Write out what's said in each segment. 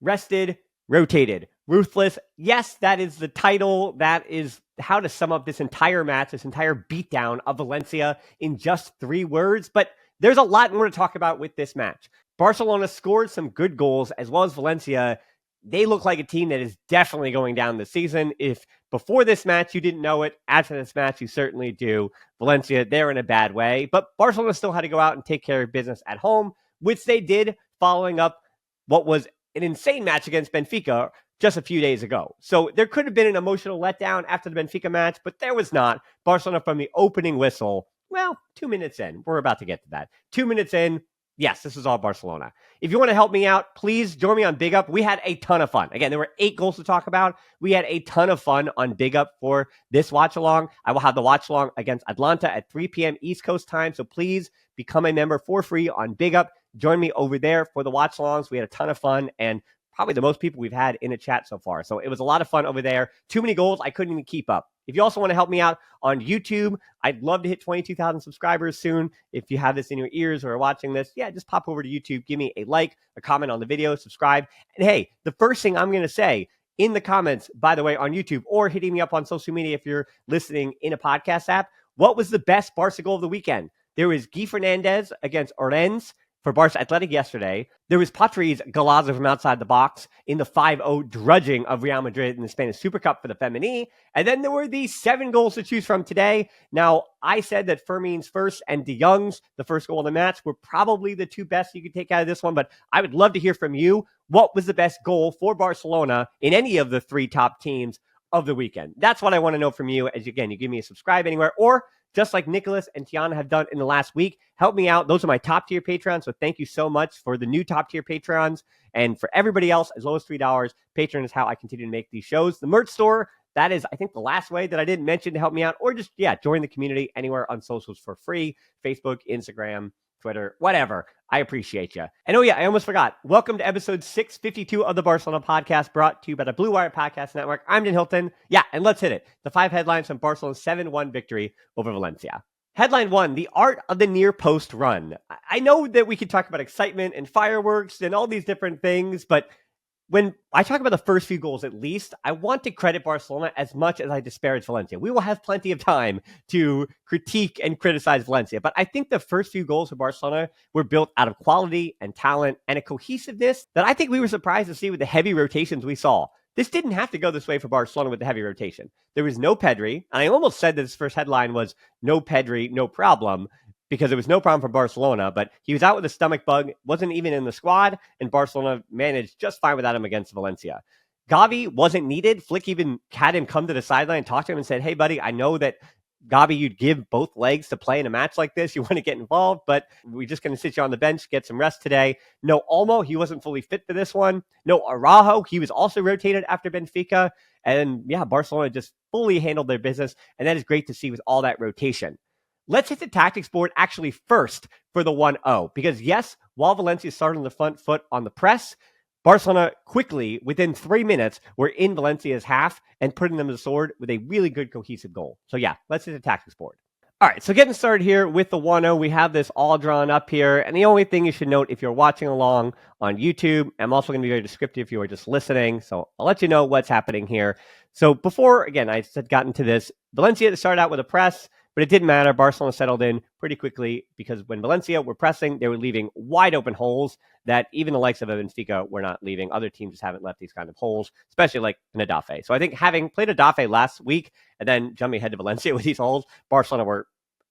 rested, rotated. Ruthless. Yes, that is the title. That is how to sum up this entire match, this entire beatdown of Valencia in just 3 words. But there's a lot more to talk about with this match. Barcelona scored some good goals, as well as Valencia. They look like a team that is definitely going down this season. If before this match you didn't know it, after this match you certainly do. Valencia, they're in a bad way. But Barcelona still had to go out and take care of business at home, which they did, following up what was an insane match against Benfica just a few days ago. So there could have been an emotional letdown after the Benfica match, but there was not. Barcelona from the opening whistle, well, 2 minutes in. We're about to get to that. 2 minutes in, yes, this is all Barcelona. If you want to help me out, please join me on Big Up. We had a ton of fun. Again, there were 8 goals to talk about. We had a ton of fun on Big Up for this watch along. I will have the watch along against Atlanta at 3 p.m. East Coast time. So please become a member for free on Big Up. Join me over there for the watch alongs. We had a ton of fun and probably the most people we've had in a chat so far. So it was a lot of fun over there. Too many goals. I couldn't even keep up. If you also want to help me out on YouTube, I'd love to hit 22,000 subscribers soon. If you have this in your ears or are watching this, yeah, just pop over to YouTube, give me a like, a comment on the video, subscribe. And hey, the first thing I'm going to say in the comments, by the way, on YouTube, or hitting me up on social media if you're listening in a podcast app, what was the best Barca goal of the weekend? There was Guy Fernandez against Orense for Barça Athletic yesterday. There was Patri's golazo from outside the box in the 5-0 drudging of Real Madrid in the Spanish Super Cup for the Femení. And then there were these 7 goals to choose from today. Now, I said that Fermin's first and De Jong's, the first goal of the match, were probably the 2 best you could take out of this one. But I would love to hear from you. What was the best goal for Barcelona in any of the 3 top teams of the weekend? That's what I want to know from you. As again, you give me a subscribe anywhere, or just like Nicholas and Tiana have done in the last week, help me out. Those are my top tier Patreons. So thank you so much for the new top tier Patreons. And for everybody else, as low as $3, Patreon is how I continue to make these shows. The merch store, that is, I think, the last way that I didn't mention to help me out. Or just, yeah, join the community anywhere on socials for free. Facebook, Instagram, Twitter, whatever. I appreciate you. And oh yeah, I almost forgot. Welcome to episode 652 of the Barcelona podcast, brought to you by the Blue Wire Podcast Network. I'm Dan Hilton. Yeah, and let's hit it. The 5 headlines from Barcelona's 7-1 victory over Valencia. Headline 1, the art of the near post run. I know that we could talk about excitement and fireworks and all these different things, but when I talk about the first few goals, at least, I want to credit Barcelona as much as I disparage Valencia. We will have plenty of time to critique and criticize Valencia, but I think the first few goals for Barcelona were built out of quality and talent and a cohesiveness that I think we were surprised to see with the heavy rotations we saw. This didn't have to go this way for Barcelona with the heavy rotation. There was no Pedri, and I almost said that his first headline was no Pedri, no problem, because it was no problem for Barcelona, but he was out with a stomach bug, wasn't even in the squad, and Barcelona managed just fine without him against Valencia. Gavi wasn't needed. Flick even had him come to the sideline, talk to him, and said, hey, buddy, I know that Gavi, you'd give both legs to play in a match like this. You want to get involved, but we're just going to sit you on the bench, get some rest today. No Olmo, he wasn't fully fit for this one. No Araujo, he was also rotated after Benfica. And yeah, Barcelona just fully handled their business, and that is great to see with all that rotation. Let's hit the tactics board actually first for the 1-0, because yes, while Valencia started on the front foot on the press, Barcelona quickly, within 3 minutes, were in Valencia's half and putting them to the sword with a really good cohesive goal. So yeah, let's hit the tactics board. All right, so getting started here with the 1-0, we have this all drawn up here. And the only thing you should note if you're watching along on YouTube, I'm also going to be very descriptive if you are just listening. So I'll let you know what's happening here. So before, again, I had gotten to this, Valencia started out with a press, but it didn't matter. Barcelona settled in pretty quickly because when Valencia were pressing, they were leaving wide open holes that even the likes of Benfica were not leaving. Other teams just haven't left these kind of holes, especially like Nadafe. So I think having played Nadafe last week and then jumping ahead to Valencia with these holes, Barcelona were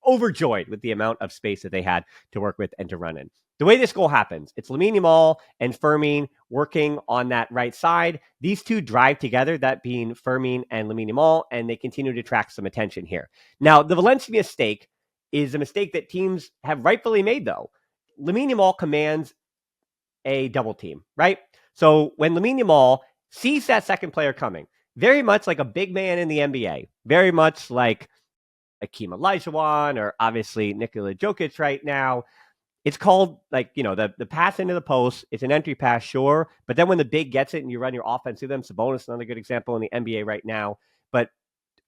overjoyed with the amount of space that they had to work with and to run in. The way this goal happens, it's Lamine Yamal and Fermin working on that right side. These two drive together, that being Fermin and Lamine Yamal, and they continue to attract some attention here. Now, the Valencia mistake is a mistake that teams have rightfully made, though. Lamine Yamal commands a double team, right? So when Lamine Yamal sees that second player coming, very much like a big man in the NBA, very much like Akeem Olajuwon or obviously Nikola Jokic right now, it's called like, you know, the pass into the post. It's an entry pass, sure. But then when the big gets it and you run your offense to them, Sabonis, another good example in the NBA right now. But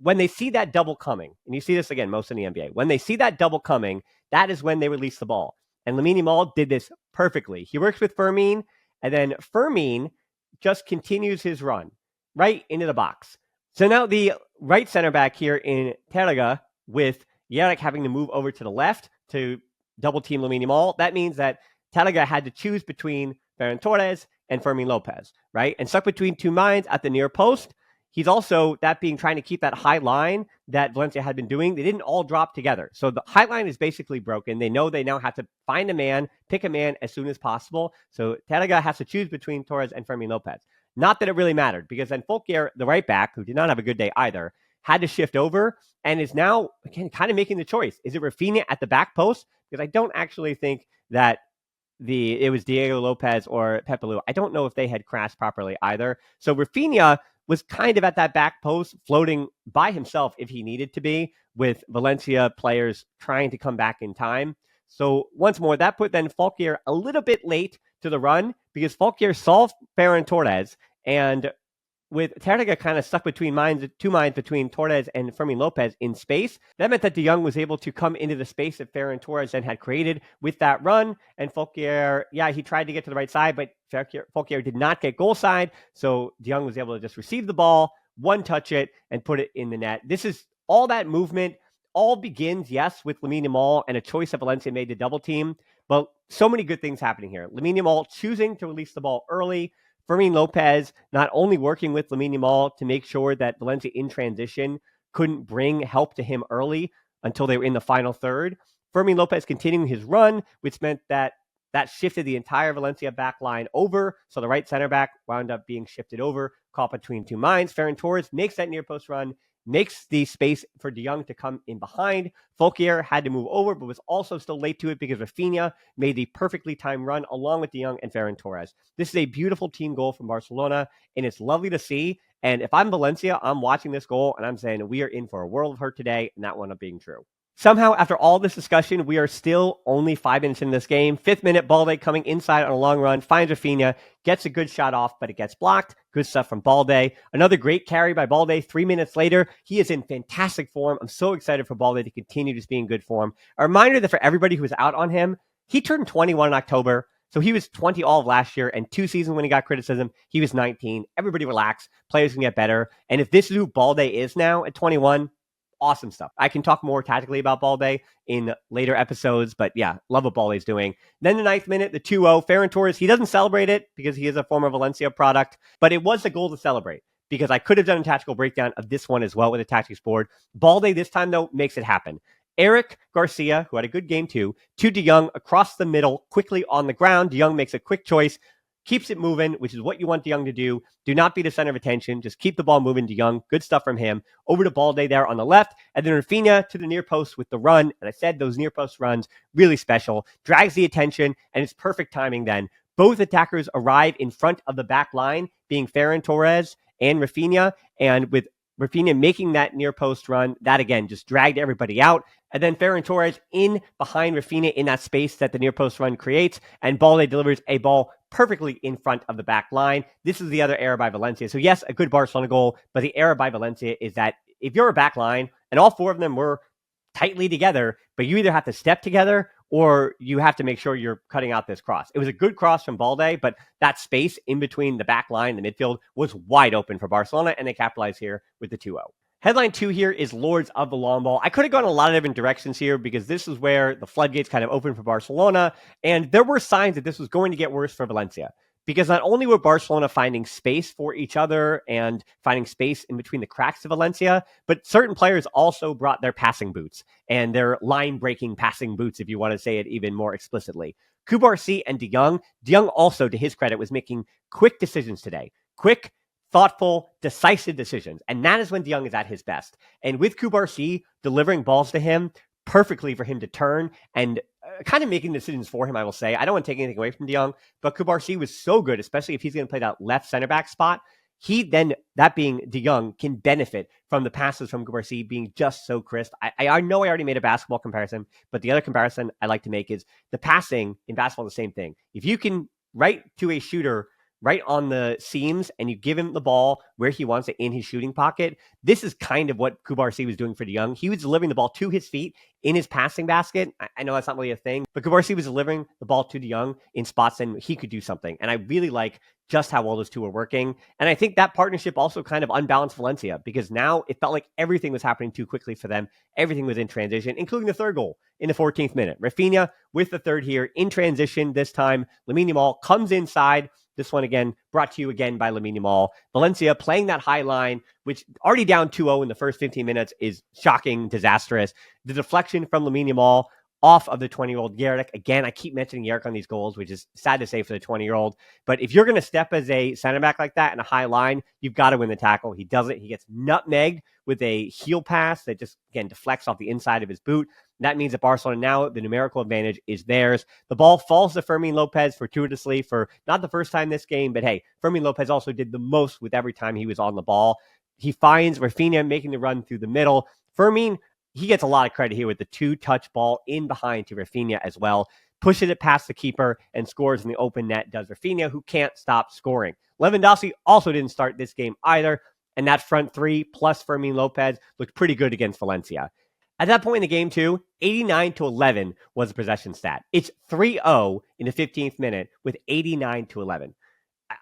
when they see that double coming, and you see this again, most in the NBA, when they see that double coming, that is when they release the ball. And Lamine Yamal did this perfectly. He works with Fermin, and then Fermin just continues his run right into the box. So now the right center back here in Terga, with Yerrick having to move over to the left to double team Lamine Yamal, that means that Terga had to choose between Ferran Torres and Fermin Lopez, right? And stuck between two minds at the near post. He's also, that being trying to keep that high line that Valencia had been doing, they didn't all drop together. So the high line is basically broken. They know they now have to find a man, pick a man as soon as possible. So Terga has to choose between Torres and Fermin Lopez. Not that it really mattered, because then Folkier, the right back, who did not have a good day either, had to shift over and is now, again, kind of making the choice. Is it Rafinha at the back post? Because I don't actually think that it was Diego Lopez or Pepelu. I don't know if they had crashed properly either. So Rafinha was kind of at that back post, floating by himself if he needed to be, with Valencia players trying to come back in time. So once more, that put then Folkier a little bit late to the run, because Folkier saw Ferran Torres, and with Terga kind of stuck between two minds between Torres and Fermin Lopez in space, that meant that De Jong was able to come into the space that Ferran Torres then had created with that run. And Folkier, he tried to get to the right side, but Folkier did not get goal side. So De Jong was able to just receive the ball, one-touch it, and put it in the net. This is all that movement. All begins, yes, with Lamine Yamal and a choice that Valencia made to double team. But so many good things happening here. Lamine Yamal choosing to release the ball early. Fermin Lopez not only working with Lamine Yamal to make sure that Valencia in transition couldn't bring help to him early until they were in the final third. Fermin Lopez continuing his run, which meant that shifted the entire Valencia back line over. So the right center back wound up being shifted over, caught between two minds. Ferran Torres makes that near post run, makes the space for De Jong to come in behind. Folkier had to move over, but was also still late to it because Rafinha made the perfectly timed run along with De Jong and Ferran Torres. This is a beautiful team goal from Barcelona, and it's lovely to see. And if I'm Valencia, I'm watching this goal, and I'm saying we are in for a world of hurt today, and that wound up being true. Somehow, after all this discussion, we are still only 5 minutes in this game. 5th minute, Balde coming inside on a long run, finds Rafinha, gets a good shot off, but it gets blocked. Good stuff from Balde. Another great carry by Balde 3 minutes later. He is in fantastic form. I'm so excited for Balde to continue to be in good form. A reminder that for everybody who was out on him, he turned 21 in October. So he was 20 all of last year, and 2 seasons when he got criticism, he was 19. Everybody relax. Players can get better. And if this is who Balde is now at 21, awesome stuff. I can talk more tactically about Balde in later episodes, but yeah, love what Balde's doing. Then the 9th minute, the 2-0, Ferran Torres, he doesn't celebrate it because he is a former Valencia product, but it was a goal to celebrate because I could have done a tactical breakdown of this one as well with a tactics board. Balde this time, though, makes it happen. Eric Garcia, who had a good game too, to De Jong across the middle, quickly on the ground. De Jong makes a quick choice, keeps it moving, which is what you want De Jong to do. Do not be the center of attention. Just keep the ball moving, De Jong. Good stuff from him. Over to Balde there on the left. And then Rafinha to the near post with the run. And I said those near post runs, really special. Drags the attention, and it's perfect timing then. Both attackers arrive in front of the back line, being Ferran Torres and Rafinha. And with Rafinha making that near post run, that again just dragged everybody out. And then Ferran Torres in behind Rafinha in that space that the near post run creates. And Balde delivers a ball perfectly in front of the back line. This is the other error by Valencia. So yes, a good Barcelona goal, but the error by Valencia is that if you're a back line, and all 4 of them were tightly together, but you either have to step together or you have to make sure you're cutting out this cross. It was a good cross from Balde, but that space in between the back line and the midfield was wide open for Barcelona, and they capitalized here with the 2-0. Headline 2 here is Lords of the Long Ball. I could have gone a lot of different directions here because this is where the floodgates kind of opened for Barcelona, and there were signs that this was going to get worse for Valencia. Because not only were Barcelona finding space for each other and finding space in between the cracks of Valencia, but certain players also brought their passing boots and their line-breaking passing boots, if you want to say it even more explicitly. Cubarsí and De Jong. De Jong also, to his credit, was making quick decisions today. Quick, thoughtful, decisive decisions. And that is when De Jong is at his best. And with Cubarsí delivering balls to him perfectly for him to turn and kind of making decisions for him, I will say. I don't want to take anything away from De Jong, but Cubarsí was so good, especially if he's going to play that left center back spot. He then, that being De Jong, can benefit from the passes from Cubarsí being just so crisp. I know I already made a basketball comparison, but the other comparison I like to make is the passing in basketball, the same thing. If you can, right to a shooter, right on the seams and you give him the ball where he wants it in his shooting pocket, this is kind of what Kubarsi was doing for De Jong. He was delivering the ball to his feet in his passing basket. I know that's not really a thing, but Kubarsi was delivering the ball to De Jong in spots and he could do something. And I really like just how well those two are working. And I think that partnership also kind of unbalanced Valencia because now it felt like everything was happening too quickly for them. Everything was in transition, including the third goal in the 14th minute. Rafinha with the third here in transition this time. Lamine Yamal comes inside. This one again brought to you again by Lamine Yamal. Valencia playing that high line, which already down 2-0 in the first 15 minutes is shocking, disastrous. The deflection from Lamine Yamal off of the 20-year-old Yerrick. Again, I keep mentioning Yerrick on these goals, which is sad to say for the 20-year-old. But if you're going to step as a center back like that in a high line, you've got to win the tackle. He does it. He gets nutmegged with a heel pass that just, again, deflects off the inside of his boot. That means that Barcelona now, the numerical advantage is theirs. The ball falls to Fermin Lopez fortuitously for not the first time this game, but hey, Fermin Lopez also did the most with every time he was on the ball. He finds Rafinha making the run through the middle. Fermin, he gets a lot of credit here with the two-touch ball in behind to Rafinha as well. Pushes it past the keeper and scores in the open net, does Rafinha, who can't stop scoring. Lewandowski also didn't start this game either, and that front three plus Fermin Lopez looked pretty good against Valencia. At that point in the game, too, 89-11 was the possession stat. It's 3-0 in the 15th minute with 89-11.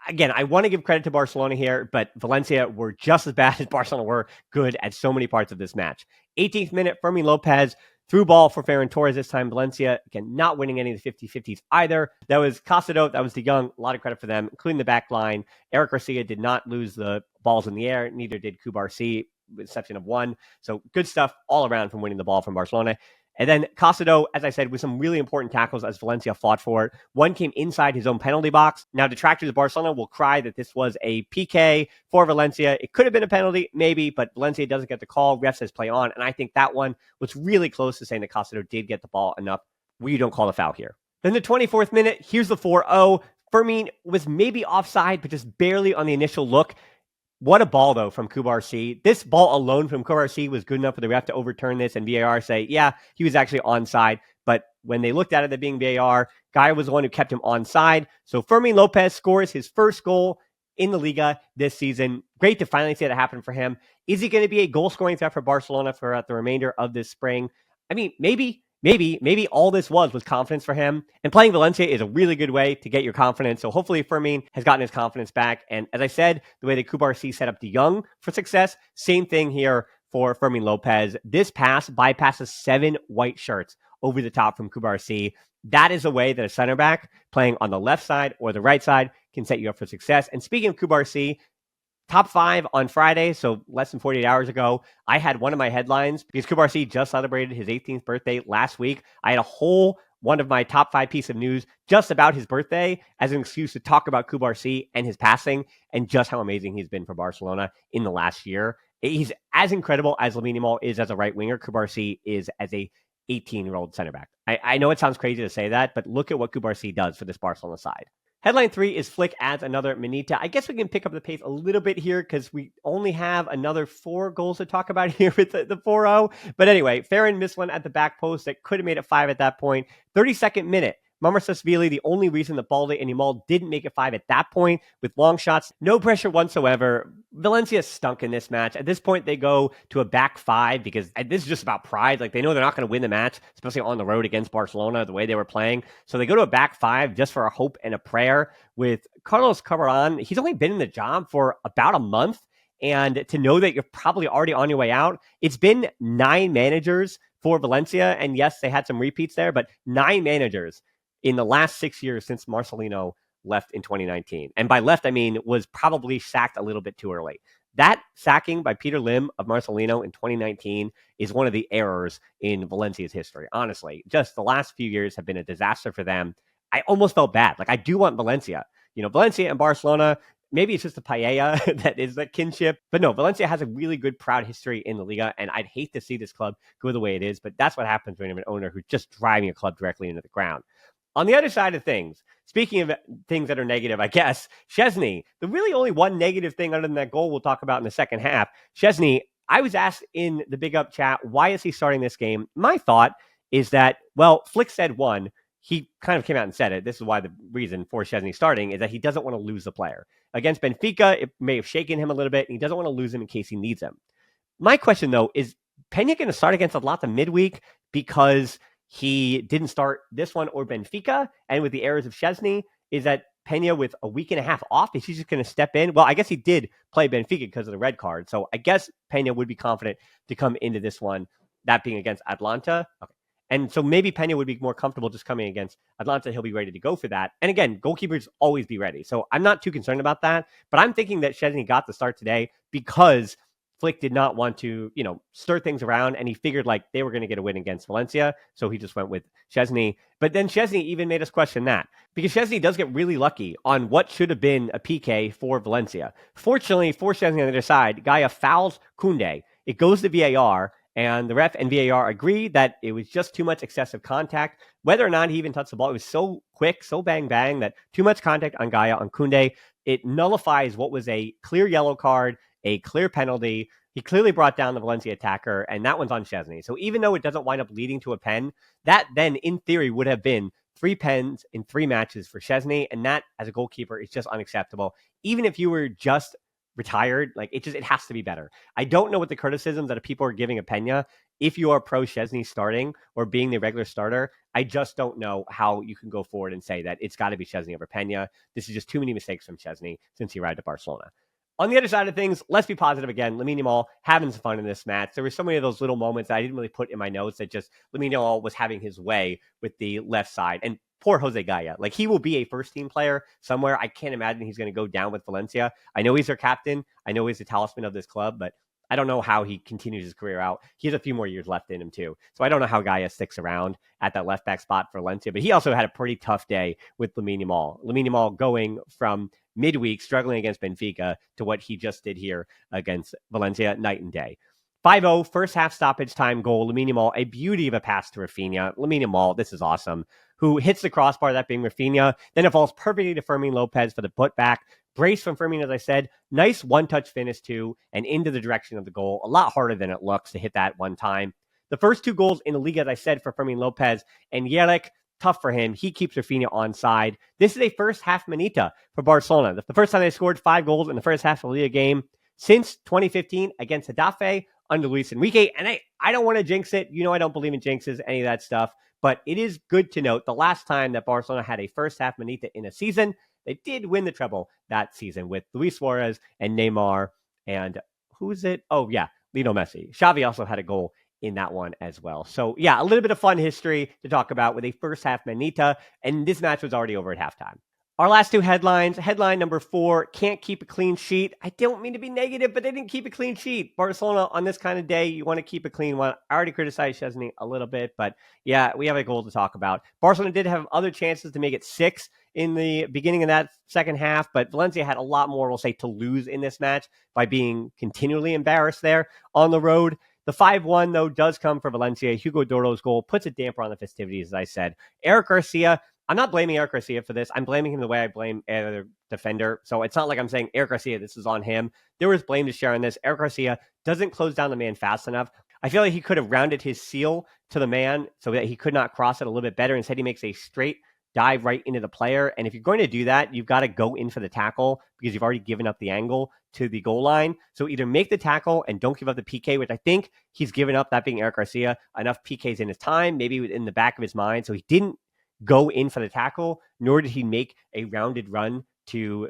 Again, I want to give credit to Barcelona here, but Valencia were just as bad as Barcelona were good at so many parts of this match. 18th minute, Fermin Lopez through ball for Ferran Torres this time. Valencia, again, not winning any of the 50-50s either. That was Casado, that was De Jong. A lot of credit for them, including the back line. Eric Garcia did not lose the balls in the air. Neither did Kubarsi, with the exception of one. So good stuff all around from winning the ball from Barcelona. And then Casado, as I said, with some really important tackles as Valencia fought for it. One came inside his own penalty box. Now, detractors of Barcelona will cry that this was a PK for Valencia. It could have been a penalty, maybe, but Valencia doesn't get the call. Ref says play on. And I think that one was really close to saying that Casado did get the ball enough where you don't call the foul here. Then the 24th minute, here's the 4-0. Fermin was maybe offside, but just barely on the initial look. What a ball, though, from Kubarsi. This ball alone from Kubarsi was good enough for the ref to overturn this and VAR say, yeah, he was actually onside. But when they looked at it, being VAR, Guy was the one who kept him onside. So Fermin Lopez scores his first goal in the Liga this season. Great to finally see that happen for him. Is he going to be a goal-scoring threat for Barcelona for the remainder of this spring? I mean, maybe all this was confidence for him. And playing Valencia is a really good way to get your confidence. So hopefully Fermin has gotten his confidence back. And as I said, the way that Kubarsi set up De Jong for success, same thing here for Fermin Lopez. This pass bypasses 7 white shirts over the top from Kubarsi. That is a way that a center back playing on the left side or the right side can set you up for success. And speaking of Kubarsi, Top 5 on Friday, so less than 48 hours ago, I had one of my headlines because Kubarsi just celebrated his 18th birthday last week. I had a whole one of my top 5 pieces of news just about his birthday as an excuse to talk about Kubarsi and his passing and just how amazing he's been for Barcelona in the last year. He's as incredible as Lamine Yamal is as a right winger. Kubarsi is as a 18-year-old center back. I know it sounds crazy to say that, but look at what Kubarsi does for this Barcelona side. Headline 3 is Flick adds another Manita. I guess we can pick up the pace a little bit here because we only have another 4 goals to talk about here with the 4-0. But anyway, Ferran missed one at the back post that could have made it 5 at that point. 32nd minute. Mamarasashvili, the only reason that Balde and Yamal didn't make it 5 at that point with long shots. No pressure whatsoever. Valencia stunk in this match. At this point, they go to a back 5 because this is just about pride. Like, they know they're not going to win the match, especially on the road against Barcelona, the way they were playing. So they go to a back 5 just for a hope and a prayer with Carlos Carbaran. He's only been in the job for about a month. And to know that you're probably already on your way out, it's been 9 managers for Valencia. And yes, they had some repeats there, but 9 managers in the last 6 years since Marcelino left in 2019. And by left, I mean was probably sacked a little bit too early. That sacking by Peter Lim of Marcelino in 2019 is one of the errors in Valencia's history. Honestly, just the last few years have been a disaster for them. I almost felt bad. Like, I do want Valencia. You know, Valencia and Barcelona, maybe it's just the paella that is that kinship. But no, Valencia has a really good, proud history in the Liga, and I'd hate to see this club go the way it is, but that's what happens when you have an owner who's just driving a club directly into the ground. On the other side of things, speaking of things that are negative, I guess, Szczesny, the really only one negative thing other than that goal we'll talk about in the second half. Szczesny, I was asked in the Big Up chat, why is he starting this game? My thought is that, well, Flick said 1, he kind of came out and said it. This is why the reason for Szczesny starting is that he doesn't want to lose the player. Against Benfica, it may have shaken him a little bit, and he doesn't want to lose him in case he needs him. My question, though, is Peña going to start against Atlanta midweek because he didn't start this one or Benfica? And with the errors of Szczesny, is that Peña with a week and a half off, is he just going to step in? Well, I guess he did play Benfica because of the red card. So I guess Peña would be confident to come into this one, that being against Atlanta. Okay. And so maybe Peña would be more comfortable just coming against Atlanta. He'll be ready to go for that. And again, goalkeepers always be ready. So I'm not too concerned about that. But I'm thinking that Szczesny got the start today because Flick did not want to, stir things around, and he figured like they were going to get a win against Valencia, so he just went with Szczesny. But then Szczesny even made us question that, because Szczesny does get really lucky on what should have been a PK for Valencia. Fortunately for Szczesny on the other side, Gaia fouls Koundé. It goes to VAR, and the ref and VAR agree that it was just too much excessive contact. Whether or not he even touched the ball, it was so quick, so bang bang, that too much contact on Gaia, on Koundé. It nullifies what was a clear yellow card, a clear penalty. He clearly brought down the Valencia attacker, and that one's on Szczesny. So even though it doesn't wind up leading to a pen, that then, in theory, would have been 3 pens in 3 matches for Szczesny, and that, as a goalkeeper, is just unacceptable. Even if you were just retired, it has to be better. I don't know what the criticisms that people are giving of Peña. If you are pro Szczesny starting or being the regular starter, I just don't know how you can go forward and say that it's got to be Szczesny over Peña. This is just too many mistakes from Szczesny since he arrived at Barcelona. On the other side of things, let's be positive again. Lamine Yamal having some fun in this match. There were so many of those little moments that I didn't really put in my notes that just Lamine Yamal was having his way with the left side. And poor Jose Gaia. He will be a first-team player somewhere. I can't imagine he's going to go down with Valencia. I know he's their captain. I know he's the talisman of this club, but I don't know how he continues his career out. He has a few more years left in him, too. So I don't know how Gaia sticks around at that left-back spot for Valencia. But he also had a pretty tough day with Lamine Yamal. Lamine Yamal going from midweek, struggling against Benfica, to what he just did here against Valencia, night and day. 5-0, first half stoppage time goal. Lamine Yamal, a beauty of a pass to Rafinha. Lamine Yamal, this is awesome, who hits the crossbar, that being Rafinha. Then it falls perfectly to Fermin Lopez for the putback. Brace from Fermin, as I said. Nice one-touch finish, too, and into the direction of the goal. A lot harder than it looks to hit that one time. The first 2 goals in the Liga, as I said, for Fermin Lopez and Yerek, tough for him. He keeps Rafinha onside. This is a first half Manita for Barcelona. The first time they scored 5 goals in the first half of the Liga game since 2015 against Getafe under Luis Enrique. And I don't want to jinx it. I don't believe in jinxes, any of that stuff. But it is good to note the last time that Barcelona had a first half Manita in a season, they did win the treble that season with Luis Suarez and Neymar. And who is it? Oh, yeah, Lionel Messi. Xavi also had a goal in that one as well. So yeah, a little bit of fun history to talk about with a first half Manita, and this match was already over at halftime. Our last 2 headlines. Headline number 4, can't keep a clean sheet. I don't mean to be negative, but they didn't keep a clean sheet. Barcelona, on this kind of day, you want to keep a clean one. I already criticized Szczesny a little bit, but yeah, we have a goal to talk about. Barcelona did have other chances to make it 6 in the beginning of that second half, but Valencia had a lot more, we'll say, to lose in this match by being continually embarrassed there on the road. The 5-1, though, does come for Valencia. Hugo Doro's goal puts a damper on the festivities, as I said. Eric Garcia, I'm not blaming Eric Garcia for this. I'm blaming him the way I blame any other defender. So it's not like I'm saying, Eric Garcia, this is on him. There was blame to share on this. Eric Garcia doesn't close down the man fast enough. I feel like he could have rounded his seal to the man so that he could not cross it a little bit better. Instead, he makes a straight dive right into the player. And if you're going to do that, you've got to go in for the tackle because you've already given up the angle to the goal line. So either make the tackle and don't give up the PK, which I think he's given up, that being Eric Garcia, enough PKs in his time, maybe in the back of his mind. So he didn't go in for the tackle, nor did he make a rounded run to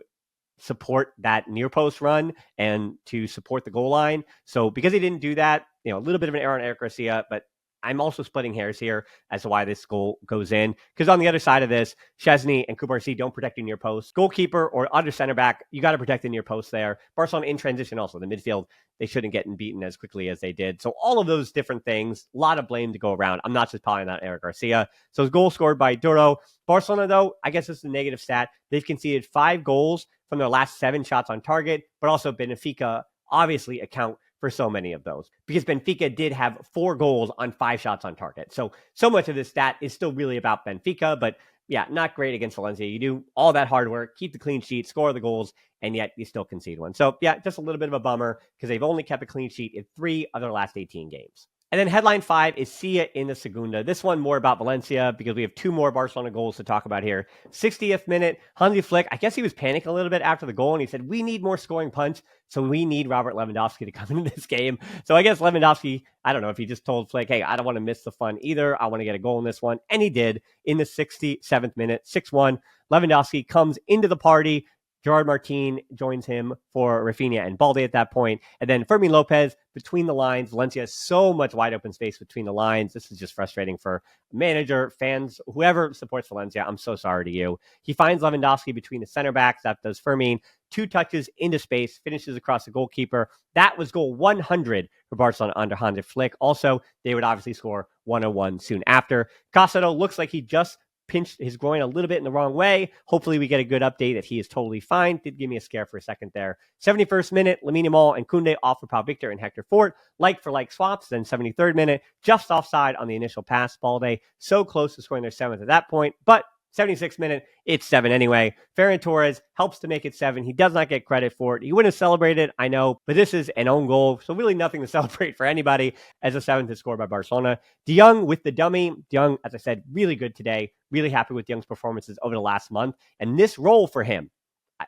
support that near post run and to support the goal line. So because he didn't do that, a little bit of an error on Eric Garcia, but I'm also splitting hairs here as to why this goal goes in. Because on the other side of this, Szczesny and Kubarsi don't protect your near post. Goalkeeper or other center back, you got to protect the near post there. Barcelona in transition also. The midfield, they shouldn't get beaten as quickly as they did. So all of those different things, a lot of blame to go around. I'm not just piling on Eric Garcia. So his goal scored by Duro. Barcelona, though, I guess this is a negative stat. They've conceded 5 goals from their last 7 shots on target, but also Benfica obviously account for so many of those because Benfica did have 4 goals on 5 shots on target. So much of this stat is still really about Benfica, but yeah, not great against Valencia. You do all that hard work, keep the clean sheet, score the goals, and yet you still concede one. So yeah, just a little bit of a bummer because they've only kept a clean sheet in 3 of their last 18 games. And then headline 5 is see ya in the Segunda. This one more about Valencia because we have 2 more Barcelona goals to talk about here. 60th minute, Hansi Flick, I guess he was panicking a little bit after the goal, and he said, we need more scoring punch, so we need Robert Lewandowski to come into this game. So I guess Lewandowski, I don't know if he just told Flick, hey, I don't want to miss the fun either. I want to get a goal in this one. And he did in the 67th minute, 6-1. Lewandowski comes into the party. Gerard Martin joins him for Rafinha and Balde at that point. And then Fermin Lopez between the lines. Valencia has so much wide open space between the lines. This is just frustrating for manager, fans, whoever supports Valencia. I'm so sorry to you. He finds Lewandowski between the center backs. That does Fermin. 2 touches into space, finishes across the goalkeeper. That was goal 100 for Barcelona under Hansi Flick. Also, they would obviously score 101 soon after. Casado looks like he just pinched his groin a little bit in the wrong way. Hopefully we get a good update that he is totally fine. Did give me a scare for a second there. 71st minute, Lamine Yamal and Koundé off for Pau Victor and Hector Fort. Like for like swaps. Then 73rd minute, just offside on the initial pass. Balde so close to scoring their 7th at that point, but 76th minute, it's 7 anyway. Ferran Torres helps to make it 7. He does not get credit for it. He wouldn't have celebrated, I know, but this is an own goal, so really nothing to celebrate for anybody as a 7th is scored by Barcelona. De Jong with the dummy. De Jong, as I said, really good today. Really happy with De Jong's performances over the last month. And this role for him,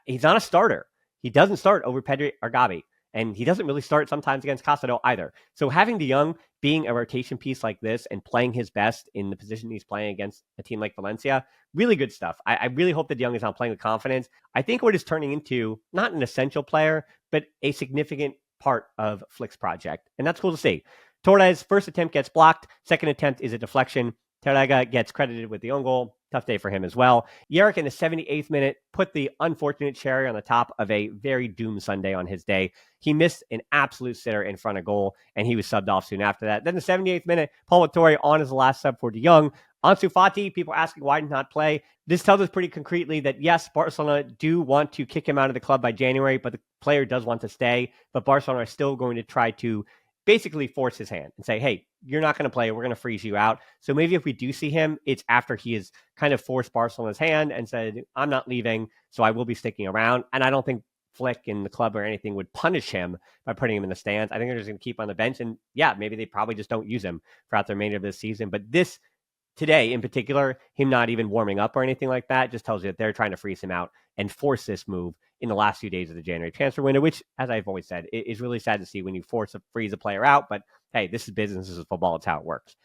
he's not a starter. He doesn't start over Pedri or Gavi. And he doesn't really start sometimes against Casado either. So having De Jong being a rotation piece like this and playing his best in the position he's playing against a team like Valencia, really good stuff. I really hope that De Jong is not playing with confidence. I think what is turning into not an essential player, but a significant part of Flick's project. And that's cool to see. Torres' first attempt gets blocked. Second attempt is a deflection. Terraga gets credited with the own goal. Tough day for him as well. Yerrick in the 78th minute put the unfortunate cherry on the top of a very doomed Sunday on his day. He missed an absolute sitter in front of goal, and he was subbed off soon after that. Then the 78th minute, Paul Vittori on as the last sub for De Jong. Ansu Fati, people asking why did not play. This tells us pretty concretely that, yes, Barcelona do want to kick him out of the club by January, but the player does want to stay. But Barcelona are still going to try to basically force his hand and say, hey, you're not going to play. We're going to freeze you out. So maybe if we do see him, it's after he has kind of forced Barcelona's hand and said, I'm not leaving, so I will be sticking around. And I don't think Flick and the club or anything would punish him by putting him in the stands. I think they're just going to keep on the bench. And yeah, maybe they probably just don't use him throughout the remainder of this season. But this today in particular, him not even warming up or anything like that, just tells you that they're trying to freeze him out and force this move in the last few days of the January transfer window, which, as I've always said, is really sad to see when you freeze a player out. But hey, this is business. This is football. It's how it works.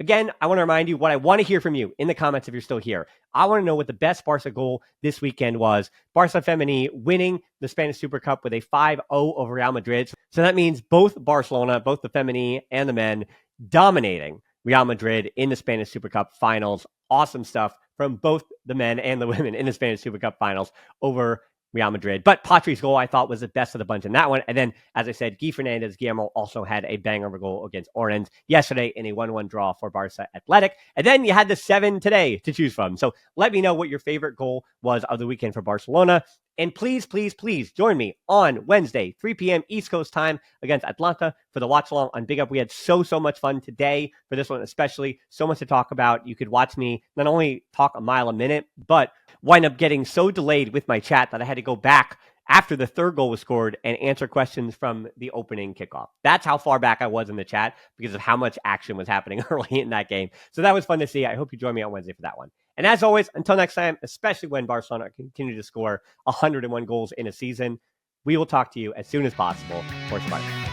Again, I want to remind you what I want to hear from you in the comments if you're still here. I want to know what the best Barca goal this weekend was. Barça Femení winning the Spanish Super Cup with a 5-0 over Real Madrid. So that means both Barcelona, both the Femení and the men, dominating Real Madrid in the Spanish Super Cup finals. Awesome stuff from both the men and the women in the Spanish Super Cup finals over Real Madrid. But Patri's goal, I thought, was the best of the bunch in that one. And then, as I said, Guillermo also had a banger of a goal against Orange yesterday in a 1-1 draw for Barça Athletic. And then you had the 7 today to choose from. So let me know what your favorite goal was of the weekend for Barcelona. And please, please, please join me on Wednesday, 3 p.m. East Coast time against Atlanta for the watch along on Big Up. We had so much fun today for this one, especially so much to talk about. You could watch me not only talk a mile a minute, but wind up getting so delayed with my chat that I had to go back after the third goal was scored and answer questions from the opening kickoff. That's how far back I was in the chat because of how much action was happening early in that game. So that was fun to see. I hope you join me on Wednesday for that one. And as always, until next time, especially when Barcelona continue to score 101 goals in a season, we will talk to you as soon as possible for Sparta.